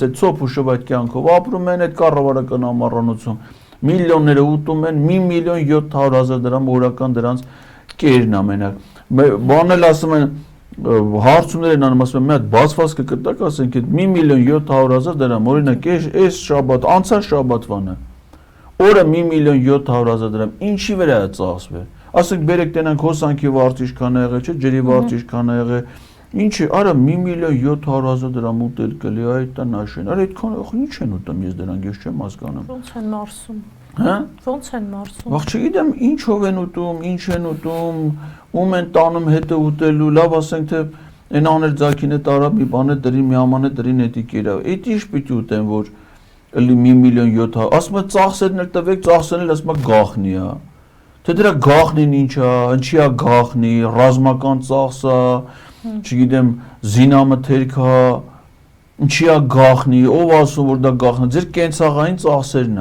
Այդ ծոփուշով այդ կյանքով ապրում են այդ կառավարական ամառանոցում միլիոնները ուտում են 1.700.000 դրամ օրական դրանց կերն ամենակ բան էլ ասում են հարցումներ են անում ասում են մի հատ բացվածքը կտակ ասենք այդ 1.700.000 դրամ օրինակ այս շաբաթ անցած շաբաթվանը օրը 1.700.000 դրամ ինչի վրա է ծախսվել ասենք բերեք տենանք հոսանքի վարձիչ քան ա եղել չէ ջրի վարձիչ քան ա եղել Ինչի, արա 1.700.000 դրամ ուտել կլի, այդ տան աշեն, արա այդքան ինչ են ուտում ես դրանք, ես չեմ հասկանում։ Ոնց են մարսում։ Հա? Ոնց են մարսում։ Ախ չգիտեմ, ինչով են ուտում, ինչ են ուտում, ում են տանում հետը ուտելու, լավ ասենք թե այն աներ ձակին է տարա մի բան է դրին, մի աման է դրին էդի կերա։ Էդ ինչ պիտի ուտեն, որ էլի 1.700.000, ասում է ծախսերներ տվեք, ծախսերն էլ ասում է գախնի է։ Թե դրա գախնին ինչ է, ինչի է գախնի, ռազմական ծախս է չգիտեմ զինամթերք հա ինչի է գախնի ով ասում որ դա գախնի ձեր կենցաղային ծախսերն